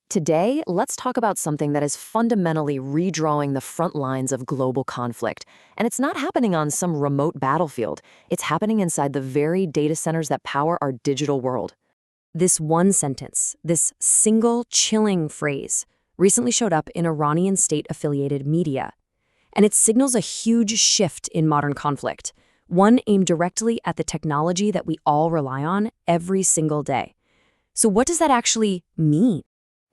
Today, let's talk about something that is fundamentally redrawing the front lines of global conflict. And it's not happening on some remote battlefield. It's happening inside the very data centers that power our digital world. This one sentence, this single chilling phrase, recently showed up in Iranian state-affiliated media. And it signals a huge shift in modern conflict, one aimed directly at the technology that we all rely on every single day. So what does that actually mean?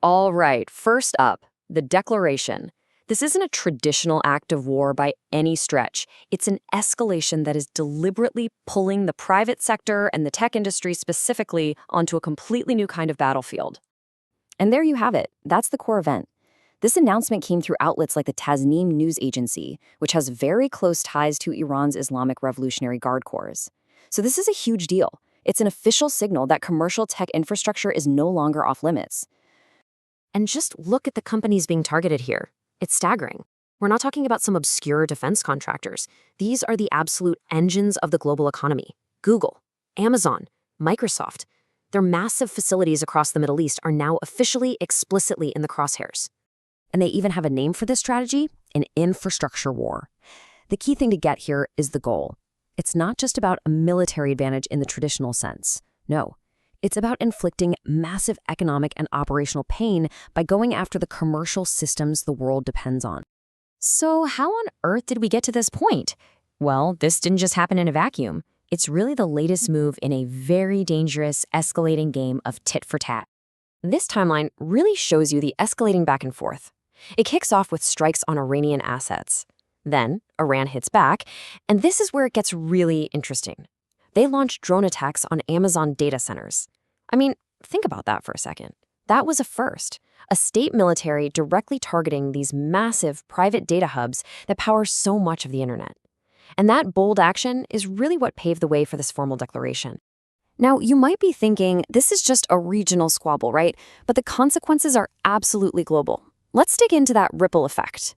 All right, first up, the declaration. This isn't a traditional act of war by any stretch. It's an escalation that is deliberately pulling the private sector and the tech industry specifically onto a completely new kind of battlefield. And there you have it. That's the core event. This announcement came through outlets like the Tasnim news agency, which has very close ties to Iran's Islamic Revolutionary Guard Corps. So this is a huge deal. It's an official signal that commercial tech infrastructure is no longer off limits. And just look at the companies being targeted here. It's staggering. We're not talking about some obscure defense contractors. These are the absolute engines of the global economy. Google, Amazon, Microsoft. Their massive facilities across the Middle East are now officially, explicitly in the crosshairs. And they even have a name for this strategy, an infrastructure war. The key thing to get here is the goal. It's not just about a military advantage in the traditional sense. No. It's about inflicting massive economic and operational pain by going after the commercial systems the world depends on. So how on earth did we get to this point? Well, this didn't just happen in a vacuum. It's really the latest move in a very dangerous, escalating game of tit for tat. This timeline really shows you the escalating back and forth. It kicks off with strikes on Iranian assets. Then, Iran hits back, and this is where it gets really interesting. They launched drone attacks on Amazon data centers. I mean, think about that for a second. That was a first. A state military directly targeting these massive private data hubs that power so much of the internet. And that bold action is really what paved the way for this formal declaration. Now, you might be thinking, this is just a regional squabble, right? But the consequences are absolutely global. Let's dig into that ripple effect.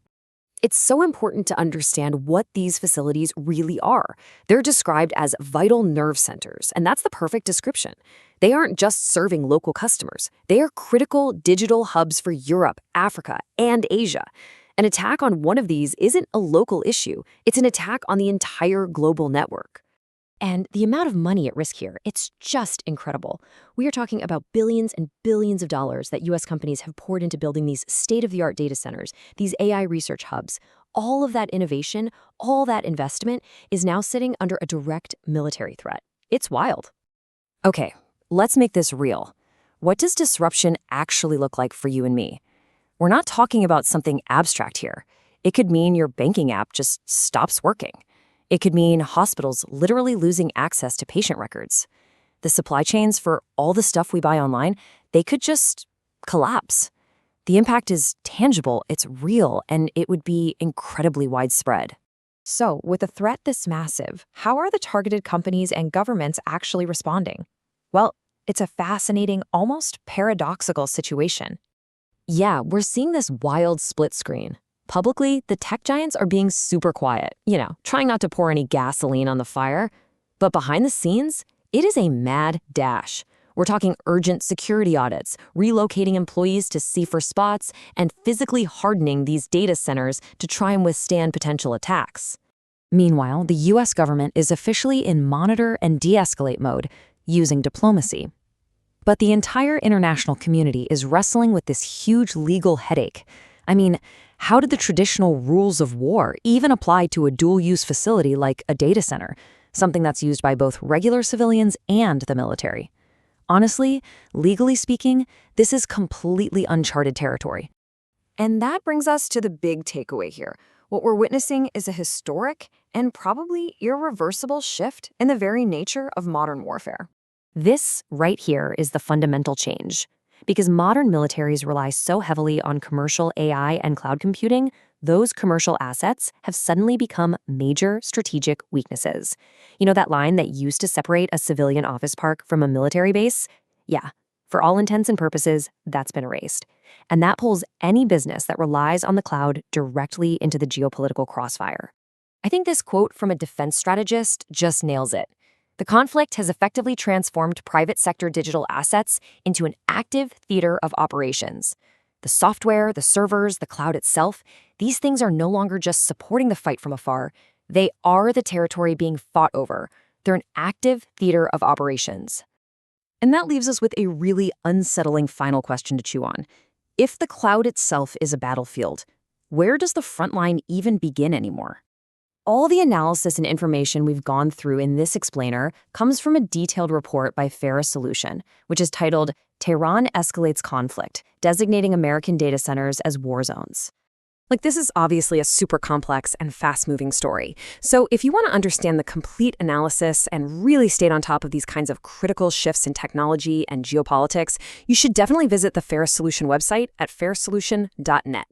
It's so important to understand what these facilities really are. They're described as vital nerve centers, and that's the perfect description. They aren't just serving local customers. They are critical digital hubs for Europe, Africa, and Asia. An attack on one of these isn't a local issue. It's an attack on the entire global network. And the amount of money at risk here, it's just incredible. We are talking about billions and billions of dollars that U.S. companies have poured into building these state-of-the-art data centers, these AI research hubs. All of that innovation, all that investment is now sitting under a direct military threat. It's wild. Okay, let's make this real. What does disruption actually look like for you and me? We're not talking about something abstract here. It could mean your banking app just stops working. It could mean hospitals literally losing access to patient records. The supply chains for all the stuff we buy online, they could just collapse. The impact is tangible, it's real, and it would be incredibly widespread. So, with a threat this massive, how are the targeted companies and governments actually responding? Well, it's a fascinating, almost paradoxical situation. Yeah, we're seeing this wild split screen. Publicly, the tech giants are being super quiet, trying not to pour any gasoline on the fire. But behind the scenes, it is a mad dash. We're talking urgent security audits, relocating employees to safer spots, and physically hardening these data centers to try and withstand potential attacks. Meanwhile, the U.S. government is officially in monitor and de-escalate mode, using diplomacy. But the entire international community is wrestling with this huge legal headache. I mean, how did the traditional rules of war even apply to a dual-use facility like a data center, something that's used by both regular civilians and the military? Honestly, legally speaking, this is completely uncharted territory. And that brings us to the big takeaway here. What we're witnessing is a historic and probably irreversible shift in the very nature of modern warfare. This right here is the fundamental change. Because modern militaries rely so heavily on commercial AI and cloud computing, those commercial assets have suddenly become major strategic weaknesses. You know that line that used to separate a civilian office park from a military base? Yeah, for all intents and purposes, that's been erased. And that pulls any business that relies on the cloud directly into the geopolitical crossfire. I think this quote from a defense strategist just nails it. The conflict has effectively transformed private sector digital assets into an active theater of operations. The software, the servers, the cloud itself, these things are no longer just supporting the fight from afar. They are the territory being fought over. They're an active theater of operations. And that leaves us with a really unsettling final question to chew on. If the cloud itself is a battlefield, where does the front line even begin anymore? All the analysis and information we've gone through in this explainer comes from a detailed report by Ferris Solution, which is titled Tehran Escalates Conflict, Designating American Data Centers as War Zones. This is obviously a super complex and fast-moving story. So if you want to understand the complete analysis and really stay on top of these kinds of critical shifts in technology and geopolitics, you should definitely visit the Ferris Solution website at ferrissolution.net.